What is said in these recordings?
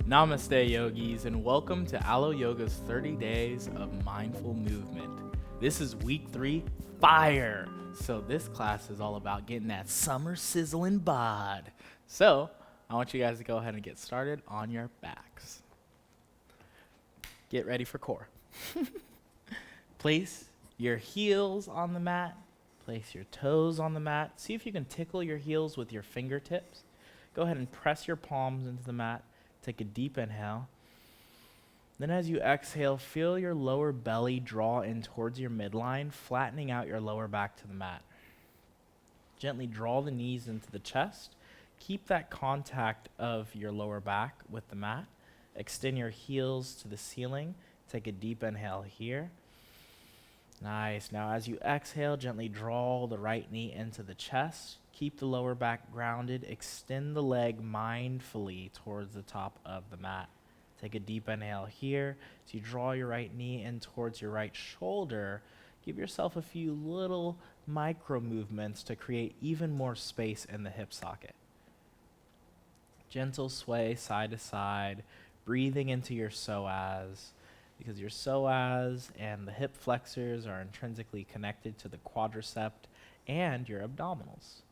Namaste, yogis, and welcome to Alo Yoga's 30 Days of Mindful Movement. This is week 3, fire! So this class is all about getting that summer sizzle in bod. So I want you guys to go ahead and get started on your backs. Get ready for core. Place your heels on the mat. Place your toes on the mat. See if you can tickle your heels with your fingertips. Go ahead and press your palms into the mat. Take a deep inhale. Then as you exhale, feel your lower belly draw in towards your midline, flattening out your lower back to the mat. Gently draw the knees into the chest. Keep that contact of your lower back with the mat. Extend your heels to the ceiling. Take a deep inhale here. Nice. Now as you exhale, gently draw the right knee into the chest. Keep the lower back grounded. Extend the leg mindfully towards the top of the mat. Take a deep inhale here. As you draw your right knee in towards your right shoulder, give yourself a few little micro movements to create even more space in the hip socket. Gentle sway side to side, breathing into your psoas, because your psoas and the hip flexors are intrinsically connected to the quadricep and your abdominals.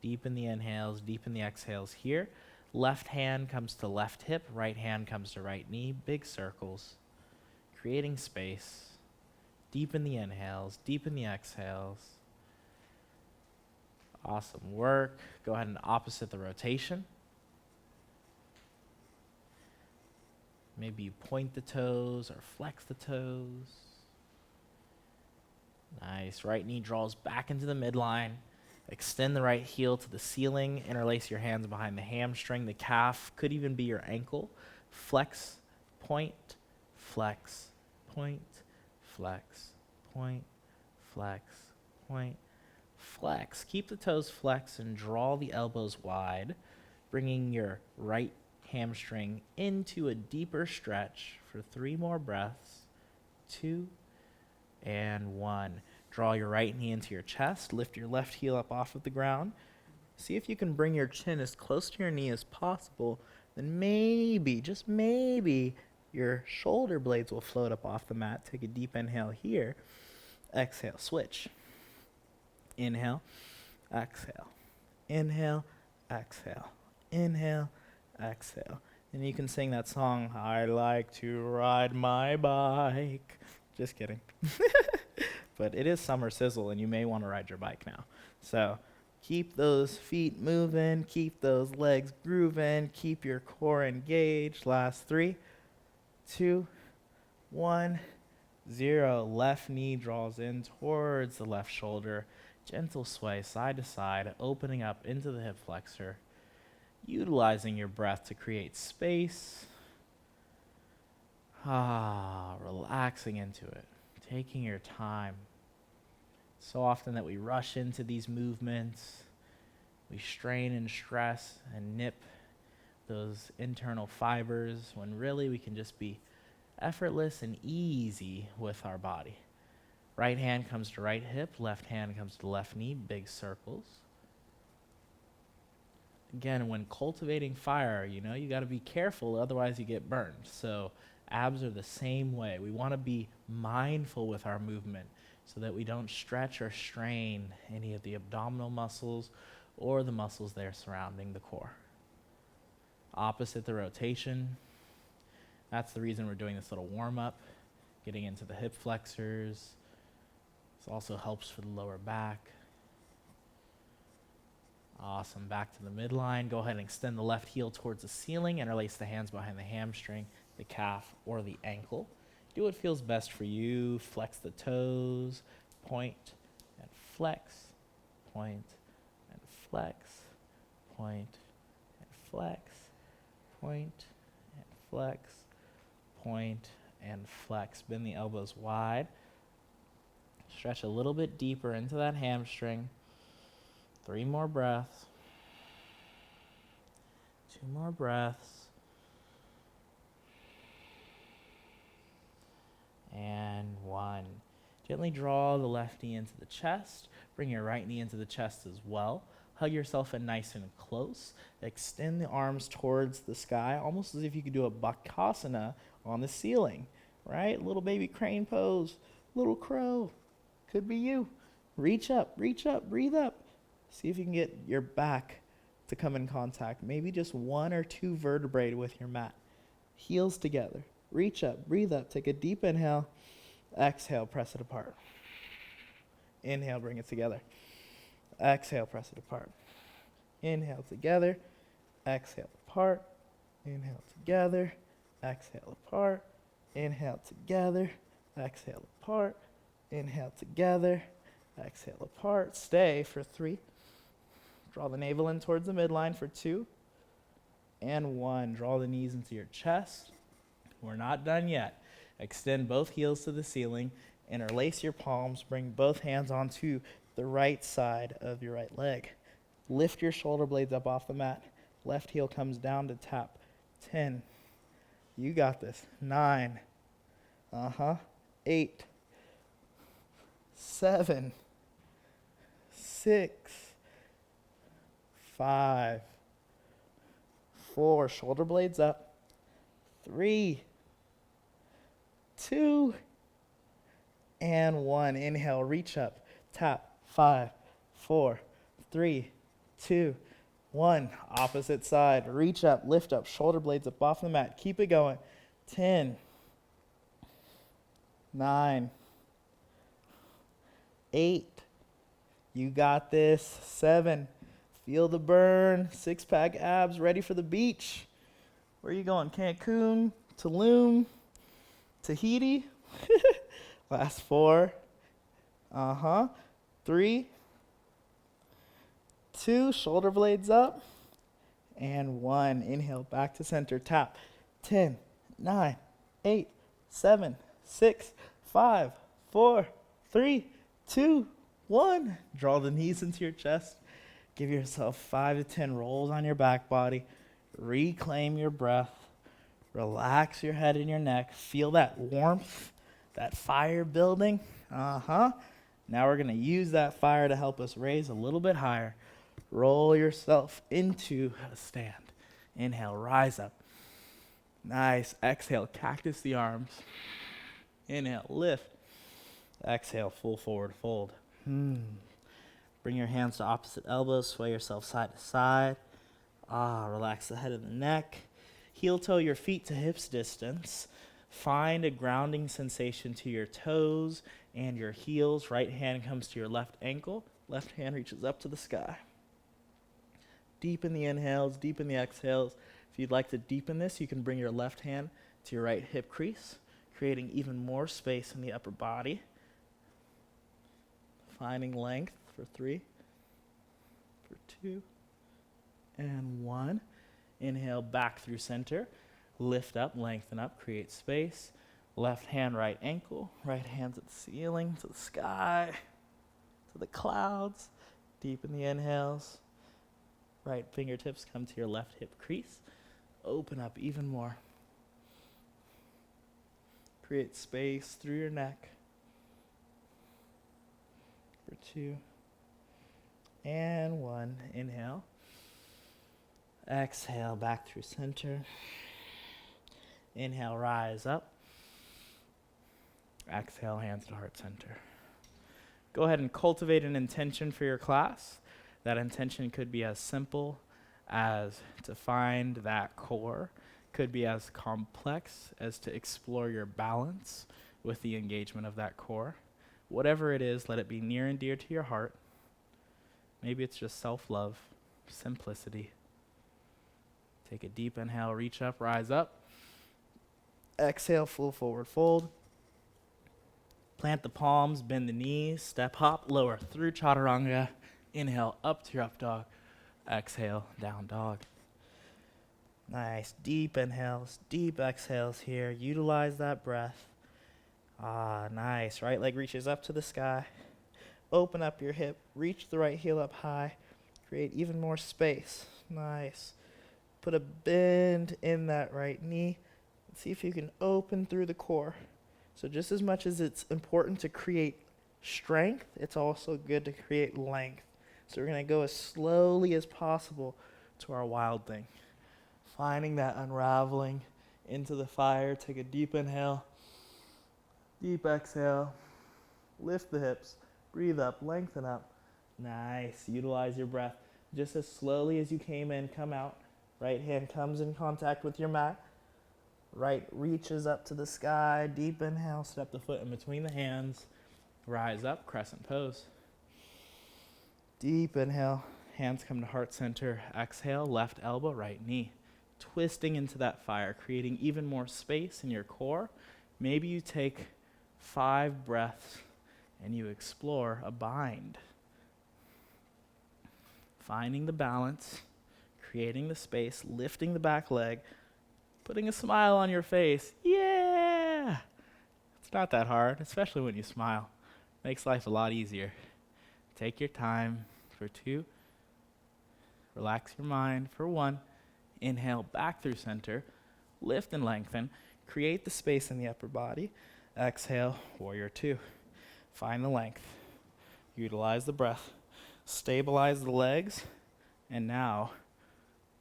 Deepen the inhales, deepen the exhales here. Left hand comes to left hip, right hand comes to right knee, big circles, creating space. Deepen the inhales, deepen the exhales. Awesome work. Go ahead and opposite the rotation. Maybe you point the toes or flex the toes. Nice. Right knee draws back into the midline. Extend the right heel to the ceiling. Interlace your hands behind the hamstring. The calf could even be your ankle. Flex, point, flex, point, flex, point, flex, point, flex. Keep the toes flexed and draw the elbows wide, bringing your right hamstring into a deeper stretch for 3 more breaths. 2 and 1. Draw your right knee into your chest. Lift your left heel up off of the ground. See if you can bring your chin as close to your knee as possible. Then maybe, just maybe, your shoulder blades will float up off the mat. Take a deep inhale here. Exhale, switch. Inhale, exhale. Inhale, exhale. Inhale, exhale. And you can sing that song, I like to ride my bike. Just kidding. But it is summer sizzle, and you may want to ride your bike now. So keep those feet moving, keep those legs grooving, keep your core engaged. Last 3, 2, 1, 0. Left knee draws in towards the left shoulder. Gentle sway side to side, opening up into the hip flexor. Utilizing your breath to create space. Relaxing into it. Taking your time. So often that we rush into these movements, we strain and stress and nip those internal fibers when really we can just be effortless and easy with our body. Right hand comes to right hip, left hand comes to left knee, big circles. Again, when cultivating fire, you got to be careful, otherwise you get burned. So abs are the same way. We want to be mindful with our movement so that we don't stretch or strain any of the abdominal muscles or the muscles there surrounding the core. Opposite the rotation. That's the reason we're doing this little warm-up, getting into the hip flexors. This also helps for the lower back. Awesome. Back to the midline. Go ahead and extend the left heel towards the ceiling. Interlace the hands behind the hamstring, the calf, or the ankle. Do what feels best for you. Flex the toes. Point and flex. Point and flex. Point and flex. Point and flex. Point and flex. Bend the elbows wide. Stretch a little bit deeper into that hamstring. 3 more breaths. 2 more breaths. And 1. Gently draw the left knee into the chest. Bring your right knee into the chest as well. Hug yourself in nice and close. Extend the arms towards the sky, almost as if you could do a bakasana on the ceiling, right? Little baby crane pose, little crow. Could be you. Reach up, breathe up. See if you can get your back to come in contact. Maybe just 1 or 2 vertebrae with your mat. Heels together. Reach up, breathe up. Take a deep inhale. Exhale, press it apart. Inhale, bring it together. Exhale, press it apart. Inhale together. Exhale apart. Inhale together. Exhale apart. Inhale together. Exhale apart. Inhale together. Exhale apart. Stay for 3. Draw the navel in towards the midline for 2. And 1. Draw the knees into your chest. We're not done yet. Extend both heels to the ceiling. Interlace your palms. Bring both hands onto the right side of your right leg. Lift your shoulder blades up off the mat. Left heel comes down to tap. 10. You got this. 9. 8. 7. 6. 5. 4. Shoulder blades up. 3. 2. And 1. Inhale, reach up. Tap. 5. 4. 3. 2. 1. Opposite side. Reach up, lift up, shoulder blades up off the mat. Keep it going. 10. 9. 8. You got this. 7. Feel the burn. 6-pack abs ready for the beach. Where are you going? Cancun? Tulum? Tahiti? Last 4. 3. 2. Shoulder blades up. And 1. Inhale, back to center. Tap. 10, 9, 8, 7, 6, 5, 4, 3, 2, 1. Draw the knees into your chest. Give yourself 5 to 10 rolls on your back body. Reclaim your breath. Relax your head and your neck. Feel that warmth, that fire building. Now we're going to use that fire to help us raise a little bit higher. Roll yourself into a stand. Inhale, rise up. Nice. Exhale, cactus the arms. Inhale, lift. Exhale, full forward fold. Bring your hands to opposite elbows. Sway yourself side to side. Relax the head and the neck. Heel toe your feet to hips distance. Find a grounding sensation to your toes and your heels. Right hand comes to your left ankle. Left hand reaches up to the sky. Deepen the inhales, deepen the exhales. If you'd like to deepen this, you can bring your left hand to your right hip crease, creating even more space in the upper body. Finding length for 3, for 2, and 1. Inhale, back through center. Lift up, lengthen up, create space. Left hand, right ankle. Right hand to the ceiling, to the sky, to the clouds. Deepen the inhales. Right fingertips come to your left hip crease. Open up even more. Create space through your neck. For 2. And 1. Inhale. Exhale, back through center. Inhale, rise up. Exhale, hands to heart center. Go ahead and cultivate an intention for your class. That intention could be as simple as to find that core. Could be as complex as to explore your balance with the engagement of that core. Whatever it is, let it be near and dear to your heart. Maybe it's just self-love, simplicity. Take a deep inhale, reach up, rise up. Exhale, full forward fold. Plant the palms, bend the knees, step hop, lower through chaturanga. Inhale, up to your up dog. Exhale, down dog. Nice, deep inhales, deep exhales here. Utilize that breath. Nice. Right leg reaches up to the sky. Open up your hip, reach the right heel up high. Create even more space. Nice. Put a bend in that right knee. See if you can open through the core. So just as much as it's important to create strength, it's also good to create length. So we're going to go as slowly as possible to our wild thing. Finding that unraveling into the fire. Take a deep inhale, deep exhale. Lift the hips, breathe up, lengthen up. Nice. Utilize your breath. Just as slowly as you came in, come out. Right hand comes in contact with your mat. Right reaches up to the sky. Deep inhale, step the foot in between the hands. Rise up, crescent pose. Deep inhale, hands come to heart center. Exhale, left elbow, right knee. Twisting into that fire, creating even more space in your core. Maybe you take 5 breaths and you explore a bind. Finding the balance, creating the space, lifting the back leg, putting a smile on your face. Yeah! It's not that hard, especially when you smile. Makes life a lot easier. Take your time for 2. Relax your mind for 1. Inhale back through center. Lift and lengthen. Create the space in the upper body. Exhale, warrior 2. Find the length. Utilize the breath. Stabilize the legs. And now,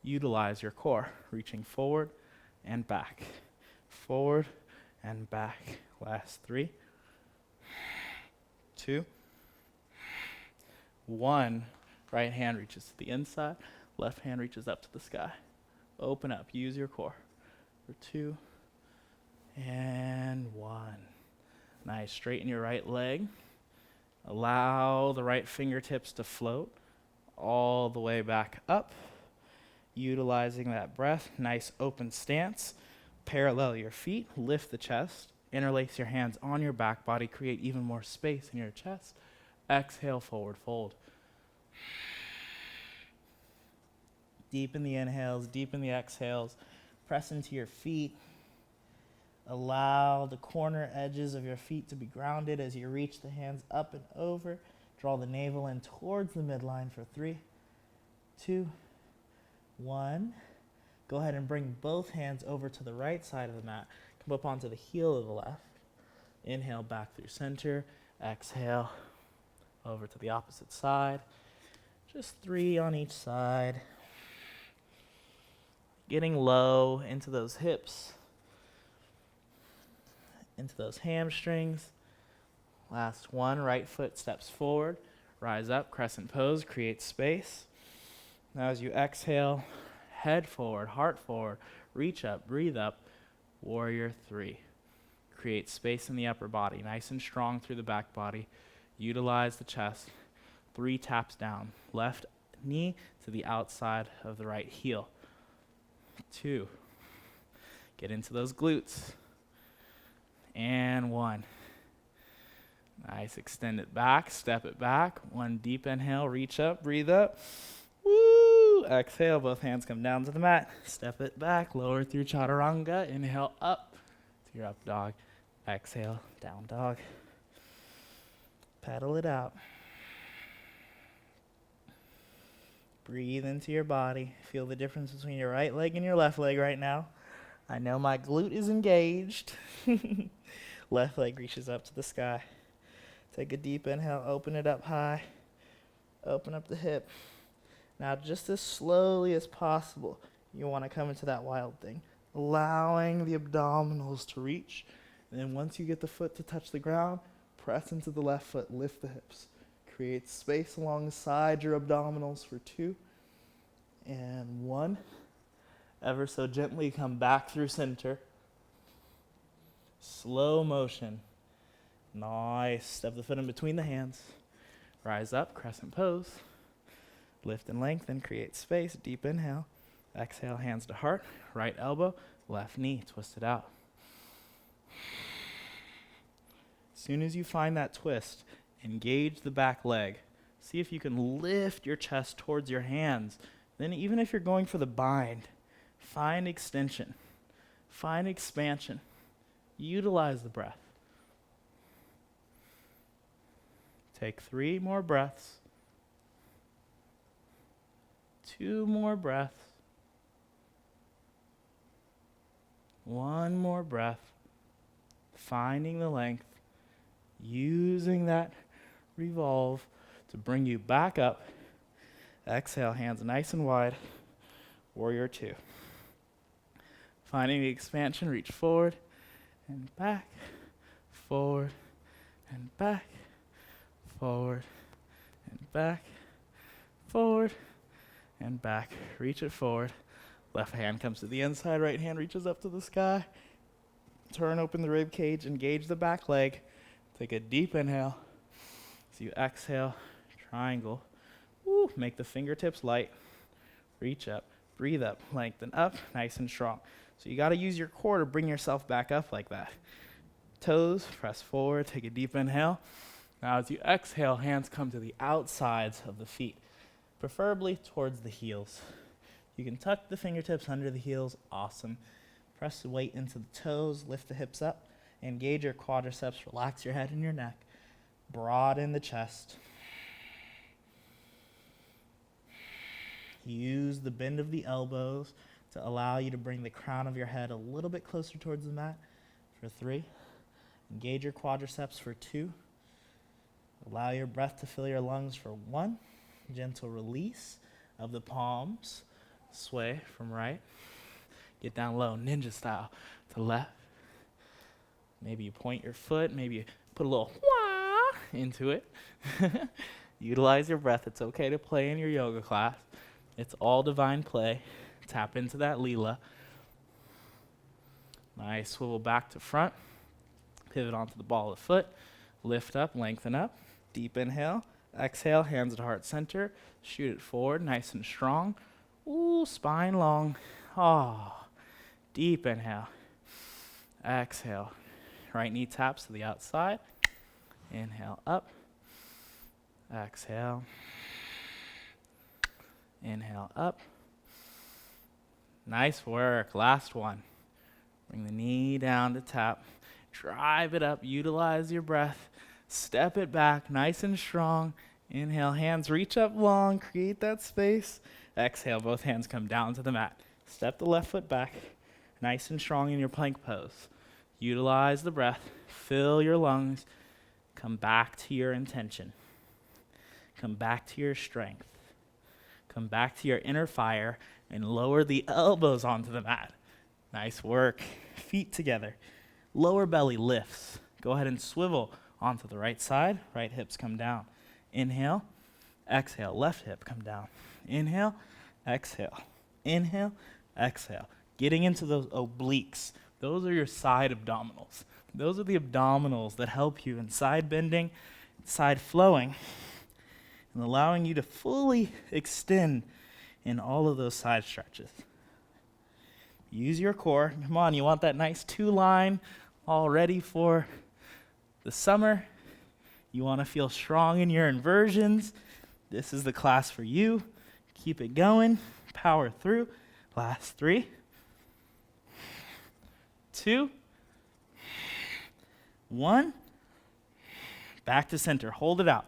utilize your core. Reaching forward and back. Forward and back. Last 3. 2. 1. Right hand reaches to the inside. Left hand reaches up to the sky. Open up. Use your core. For 2. And 1. Nice. Straighten your right leg. Allow the right fingertips to float all the way back up. Utilizing that breath. Nice open stance. Parallel your feet. Lift the chest. Interlace your hands on your back body. Create even more space in your chest. Exhale, forward fold. Deepen the inhales, deepen the exhales. Press into your feet. Allow the corner edges of your feet to be grounded as you reach the hands up and over. Draw the navel in towards the midline for 3, 2, 1. Go ahead and bring both hands over to the right side of the mat. Come up onto the heel of the left. Inhale back through center. Exhale over to the opposite side. Just 3 on each side. Getting low into those hips, into those hamstrings. Last 1, right foot steps forward. Rise up, crescent pose, create space. Now as you exhale, head forward, heart forward, reach up, breathe up. Warrior 3. Create space in the upper body, nice and strong through the back body. Utilize the chest. 3 taps down. Left knee to the outside of the right heel. 2. Get into those glutes. And 1. Nice. Extend it back. Step it back. 1 deep inhale. Reach up. Breathe up. Woo! Exhale. Both hands come down to the mat. Step it back. Lower through chaturanga. Inhale up to your up dog. Exhale. Down dog. Paddle it out. Breathe into your body. Feel the difference between your right leg and your left leg right now. I know my glute is engaged. Left leg reaches up to the sky. Take a deep inhale. Open it up high. Open up the hip. Now just as slowly as possible, you want to come into that wild thing. Allowing the abdominals to reach. And then once you get the foot to touch the ground, press into the left foot. Lift the hips. Create space alongside your abdominals for 2 and 1. Ever so gently come back through center. Slow motion. Nice. Step the foot in between the hands. Rise up, crescent pose. Lift and lengthen, create space. Deep inhale. Exhale, hands to heart. Right elbow, left knee, twist it out. As soon as you find that twist, engage the back leg. See if you can lift your chest towards your hands. Then even if you're going for the bind, find extension. Find expansion. Utilize the breath. Take 3 more breaths. 2 more breaths. 1 more breath. Finding the length. Using that revolve to bring you back up, Exhale, hands nice and wide. Warrior two. Finding the expansion, reach forward and back, forward and back, forward and back, forward and back. Reach it forward. Left hand comes to the inside, right hand reaches up to the sky. Turn open the rib cage, engage the back leg. Take a deep inhale. As you exhale, triangle. Woo, make the fingertips light. Reach up, breathe up, lengthen up, nice and strong. So you got to use your core to bring yourself back up like that. Toes, press forward, take a deep inhale. Now as you exhale, hands come to the outsides of the feet, preferably towards the heels. You can tuck the fingertips under the heels, awesome. Press the weight into the toes, lift the hips up, engage your quadriceps, relax your head and your neck, broaden the chest. Use the bend of the elbows to allow you to bring the crown of your head a little bit closer towards the mat for 3. Engage your quadriceps for 2. Allow your breath to fill your lungs for 1. Gentle release of the palms. Sway from right. Get down low, ninja style, to left. Maybe you point your foot. Maybe you put a little wah into it. Utilize your breath. It's okay to play in your yoga class. It's all divine play. Tap into that lila. Nice. Swivel back to front. Pivot onto the ball of the foot. Lift up, lengthen up. Deep inhale. Exhale, hands at heart center. Shoot it forward, nice and strong. Ooh, spine long. Ah, deep inhale. Exhale. Right knee taps to the outside. Inhale up. Exhale. Inhale up. Nice work. Last one. Bring the knee down to tap. Drive it up. Utilize your breath. Step it back nice and strong. Inhale, hands reach up long. Create that space. Exhale, both hands come down to the mat. Step the left foot back. Nice and strong in your plank pose. Utilize the breath. Fill your lungs. Come back to your intention. Come back to your strength. Come back to your inner fire and lower the elbows onto the mat. Nice work. Feet together. Lower belly lifts. Go ahead and swivel onto the right side. Right hips come down. Inhale. Exhale. Left hip come down. Inhale. Exhale. Inhale. Exhale. Getting into those obliques. Those are your side abdominals. Those are the abdominals that help you in side bending, side flowing, and allowing you to fully extend in all of those side stretches. Use your core. Come on, you want that nice 2-line all ready for the summer. You want to feel strong in your inversions. This is the class for you. Keep it going. Power through. Last 3, 2, 1. Back to center. Hold it out.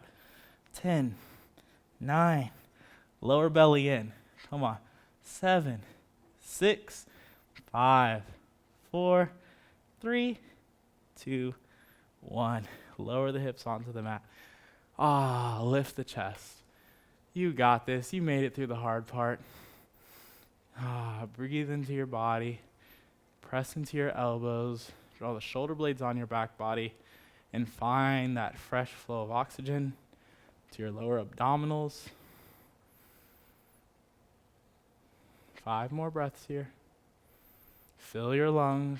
10, 9. Lower belly in. Come on. 7, 6, 5, 4, 3, 2, 1. Lower the hips onto the mat. Lift the chest. You got this. You made it through the hard part. Breathe into your body. Press into your elbows. Draw the shoulder blades on your back body. And find that fresh flow of oxygen to your lower abdominals. 5 more breaths here. Fill your lungs.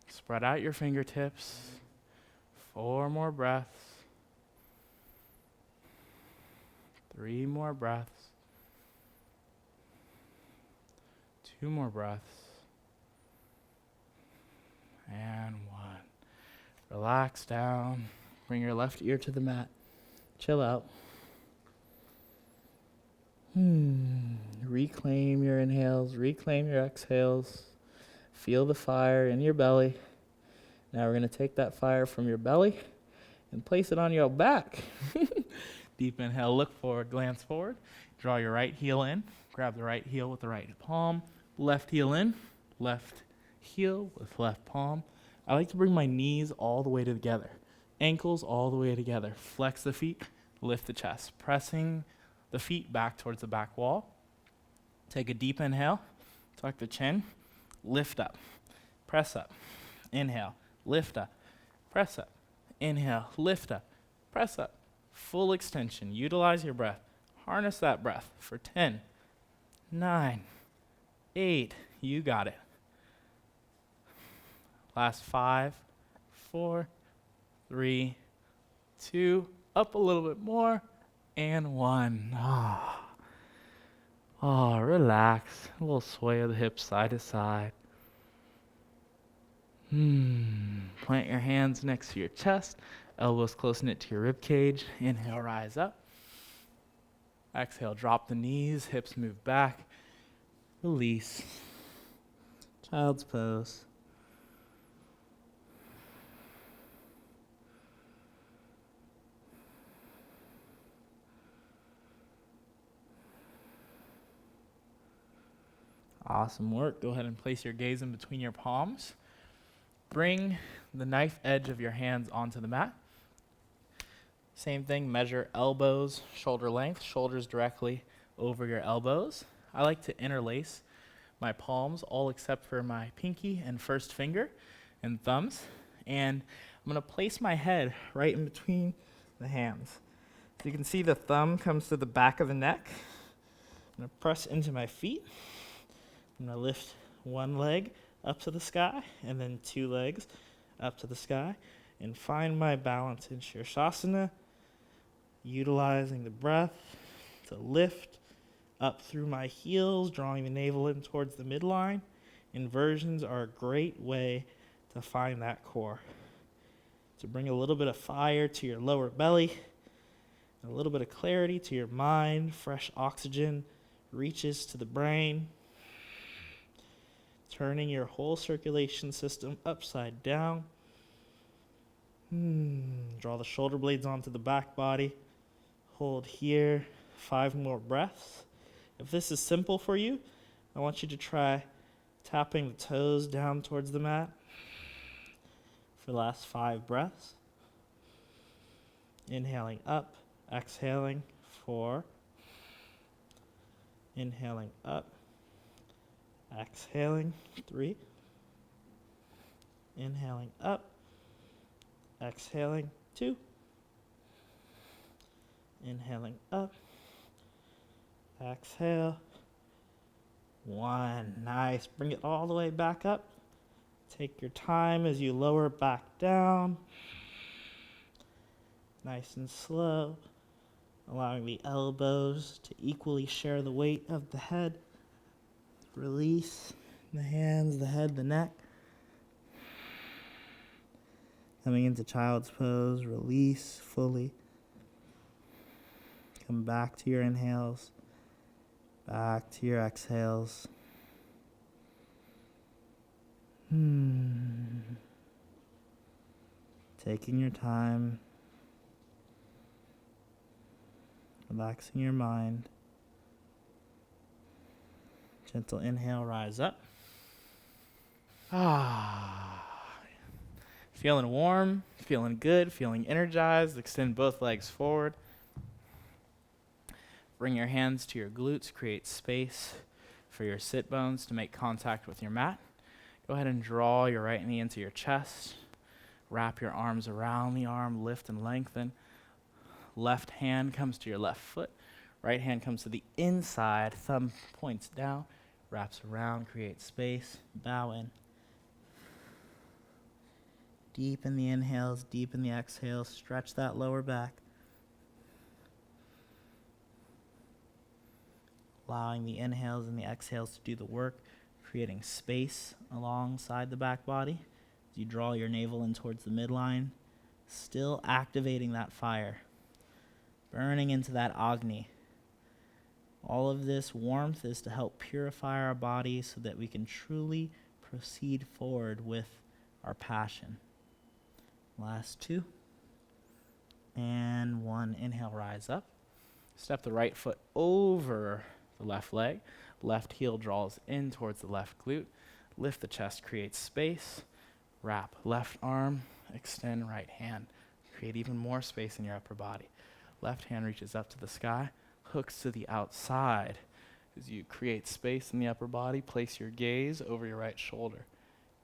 Spread out your fingertips. 4 more breaths. 3 more breaths. 2 more breaths. And 1. Relax down. Bring your left ear to the mat. Chill out. Reclaim your inhales. Reclaim your exhales. Feel the fire in your belly. Now we're going to take that fire from your belly and place it on your back. Deep inhale, look forward, glance forward. Draw your right heel in. Grab the right heel with the right palm. Left heel in. Left heel with left palm. I like to bring my knees all the way together. Ankles all the way together. Flex the feet. Lift the chest. Pressing the feet back towards the back wall. Take a deep inhale, tuck the chin, lift up, press up, inhale, lift up, press up, inhale, lift up, press up. Full extension. Utilize your breath. Harness that breath for 10, 9, 8. You got it. Last 5, 4, 3, 2. Up a little bit more. And 1. Oh, relax. A little sway of the hips side to side. Plant your hands next to your chest. Elbows close knit to your rib cage. Inhale, rise up. Exhale, drop the knees. Hips move back. Release. Child's pose. Awesome work. Go ahead and place your gaze in between your palms. Bring the knife edge of your hands onto the mat. Same thing, measure elbows, shoulder length, shoulders directly over your elbows. I like to interlace my palms, all except for my pinky and first finger and thumbs. And I'm going to place my head right in between the hands. So you can see the thumb comes to the back of the neck. I'm going to press into my feet. I'm going to lift one leg up to the sky and then 2 legs up to the sky and find my balance in Shavasana, utilizing the breath to lift up through my heels, drawing the navel in towards the midline. Inversions are a great way to find that core. To bring a little bit of fire to your lower belly, and a little bit of clarity to your mind, fresh oxygen reaches to the brain, turning your whole circulation system upside down. Draw the shoulder blades onto the back body. Hold here. 5 more breaths. If this is simple for you, I want you to try tapping the toes down towards the mat for the last 5 breaths. Inhaling up, exhaling, 4. Inhaling up, exhaling, 3. Inhaling up, exhaling, 2. Inhaling up, exhale, 1. Nice. Bring it all the way back up. Take your time as you lower back down. Nice and slow, allowing the elbows to equally share the weight of the head. Release the hands, the head, the neck. Coming into child's pose, release fully. Come back to your inhales, back to your exhales. Taking your time, relaxing your mind. Gentle inhale, rise up. Feeling warm, feeling good, feeling energized. Extend both legs forward. Bring your hands to your glutes. Create space for your sit bones to make contact with your mat. Go ahead and draw your right knee into your chest. Wrap your arms around the arm. Lift and lengthen. Left hand comes to your left foot. Right hand comes to the inside. Thumb points down. Wraps around. Create space. Bow in. Deepen the inhales. Deepen the exhales. Stretch that lower back. Allowing the inhales and the exhales to do the work, creating space alongside the back body. As you draw your navel in towards the midline, still activating that fire, burning into that Agni. All of this warmth is to help purify our body so that we can truly proceed forward with our passion. Last 2. And 1. Inhale, rise up. Step the right foot over the left leg. Left heel draws in towards the left glute. Lift the chest, create space. Wrap left arm, extend right hand. Create even more space in your upper body. Left hand reaches up to the sky. hooks to the outside. As you create space in the upper body, place your gaze over your right shoulder.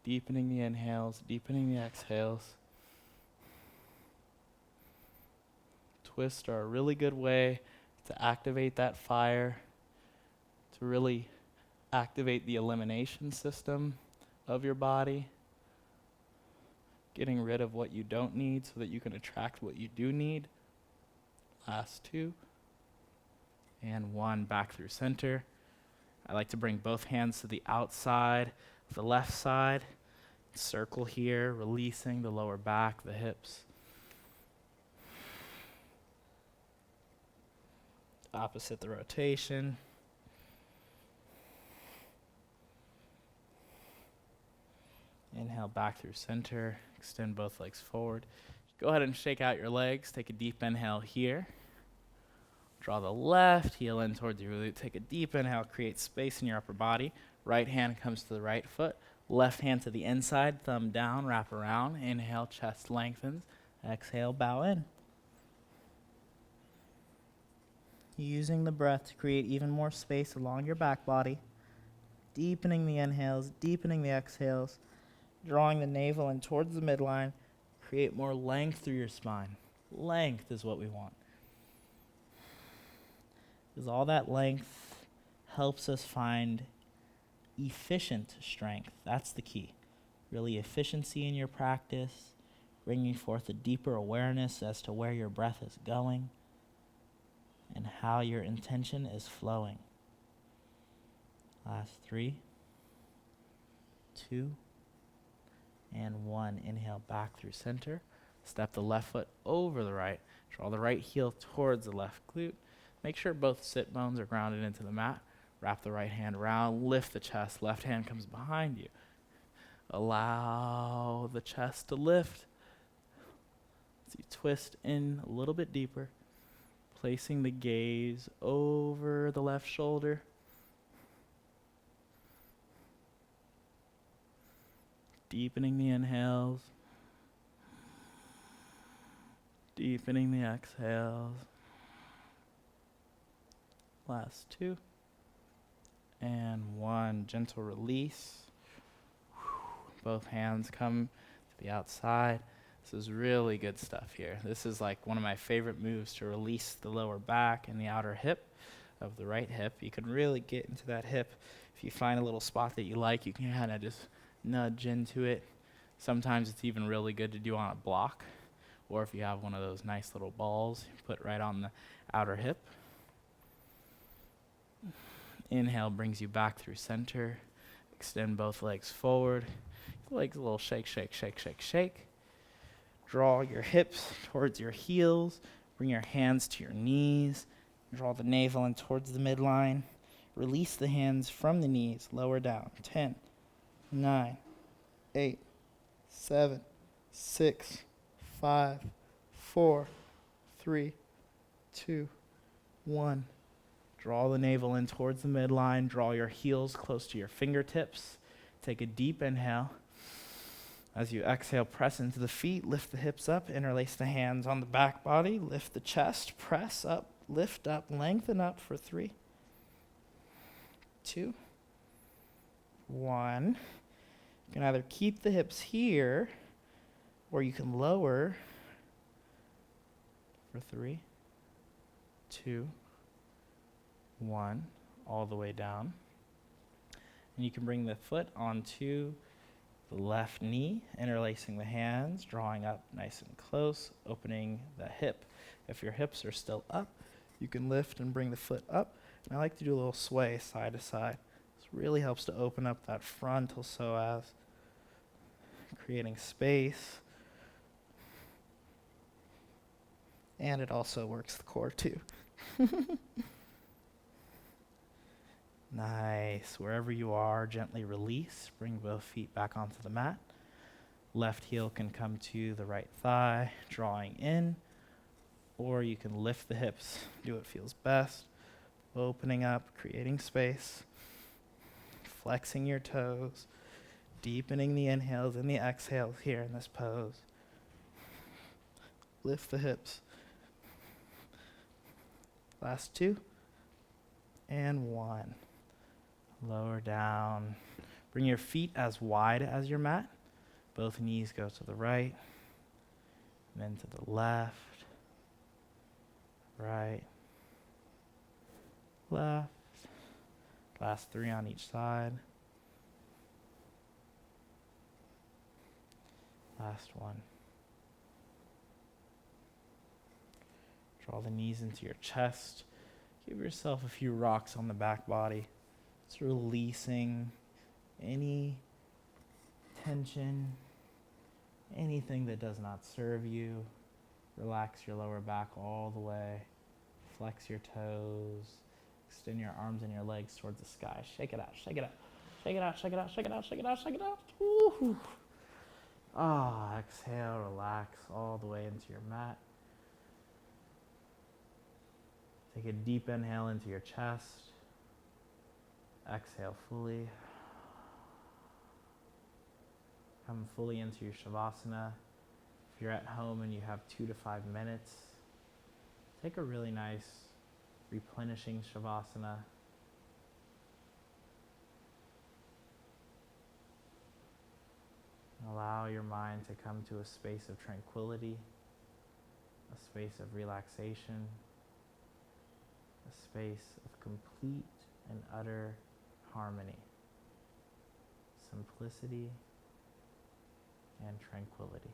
Deepening the inhales, deepening the exhales. Twists are a really good way to activate that fire, to really activate the elimination system of your body, getting rid of what you don't need so that you can attract what you do need. Last 2. And 1, back through center. I like to bring both hands to the outside of the left side. Circle here, releasing the lower back, the hips. Opposite the rotation. Inhale back through center. Extend both legs forward. Go ahead and shake out your legs. Take a deep inhale here. Draw the left heel in towards your glute. Take a deep inhale. Create space in your upper body. Right hand comes to the right foot. Left hand to the inside. Thumb down. Wrap around. Inhale. Chest lengthens. Exhale. Bow in. Using the breath to create even more space along your back body. Deepening the inhales. Deepening the exhales. Drawing the navel in towards the midline. Create more length through your spine. Length is what we want. Because all that length helps us find efficient strength. That's the key. Really efficiency in your practice, bringing forth a deeper awareness as to where your breath is going and how your intention is flowing. Last 3, 2, and 1. Inhale back through center. Step the left foot over the right. Draw the right heel towards the left glute. Make sure both sit bones are grounded into the mat. Wrap the right hand around. Lift the chest. Left hand comes behind you. Allow the chest to lift. As you twist in a little bit deeper. Placing the gaze over the left shoulder. Deepening the inhales. Deepening the exhales. Last 2. And 1. Gentle release. Both hands come to the outside. This is really good stuff here. This is like one of my favorite moves to release the lower back and the outer hip of the right hip. You can really get into that hip. If you find a little spot that you like, you can kind of just nudge into it. Sometimes it's even really good to do on a block, or if you have one of those nice little balls, you put right on the outer hip. Inhale brings you back through center. Extend both legs forward. Legs a little shake, shake, shake, shake, shake. Draw your hips towards your heels. Bring your hands to your knees. Draw the navel in towards the midline. Release the hands from the knees. Lower down. 10, 9, 8, 7, 6, 5, 4, 3, 2, 1. Draw the navel in towards the midline. Draw your heels close to your fingertips. Take a deep inhale. As you exhale, press into the feet. Lift the hips up. Interlace the hands on the back body. Lift the chest. Press up. Lift up. Lengthen up for 3, 2, 1. You can either keep the hips here, or you can lower for 3, 2, 1, all the way down. And you can bring the foot onto the left knee, interlacing the hands, drawing up nice and close, opening the hip. If your hips are still up, you can lift and bring the foot up. And I like to do a little sway side to side. This really helps to open up that frontal psoas, creating space. And it also works the core too. Nice. Wherever you are, gently release. Bring both feet back onto the mat. Left heel can come to the right thigh, drawing in. Or you can lift the hips. Do what feels best. Opening up, creating space. Flexing your toes. Deepening the inhales and the exhales here in this pose. Lift the hips. Last 2. and 1. Lower down. Bring your feet as wide as your mat. Both knees go to the right, then to the left, right, left. Last 3 on each side. Last 1. Draw the knees into your chest. Give yourself a few rocks on the back body. It's releasing any tension, anything that does not serve you. Relax your lower back all the way. Flex your toes. Extend your arms and your legs towards the sky. Shake it out, shake it out. Shake it out, shake it out, shake it out, shake it out, shake it out. Woo-hoo. Exhale, relax all the way into your mat. Take a deep inhale into your chest. Exhale fully. Come fully into your Shavasana. If you're at home and you have 2 to 5 minutes, take a really nice replenishing Shavasana. Allow your mind to come to a space of tranquility, a space of relaxation, a space of complete and utter harmony, simplicity, and tranquility.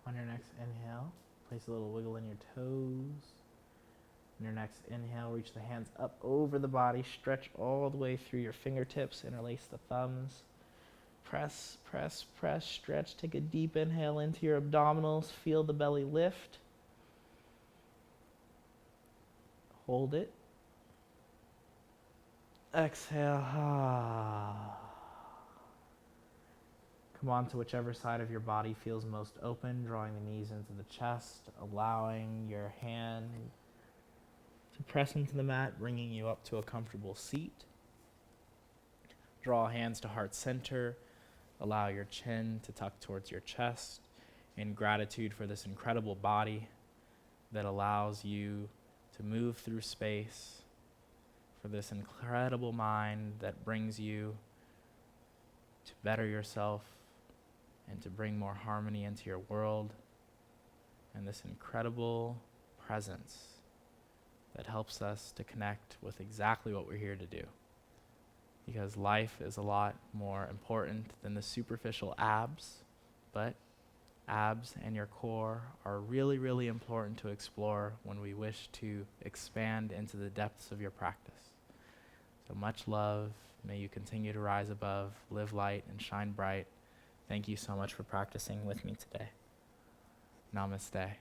On your next inhale, place a little wiggle in your toes. On your next inhale, reach the hands up over the body, stretch all the way through your fingertips, interlace the thumbs. Press, press, press, stretch. Take a deep inhale into your abdominals, feel the belly lift. Hold it. Exhale. Come on to whichever side of your body feels most open, drawing the knees into the chest, allowing your hand to press into the mat, bringing you up to a comfortable seat. Draw hands to heart center. Allow your chin to tuck towards your chest in gratitude for this incredible body that allows you to move through space, for this incredible mind that brings you to better yourself and to bring more harmony into your world, and this incredible presence that helps us to connect with exactly what we're here to do. Because life is a lot more important than the superficial abs, but abs and your core are really, really important to explore when we wish to expand into the depths of your practice. So much love. May you continue to rise above, live light, and shine bright. Thank you so much for practicing with me today. Namaste.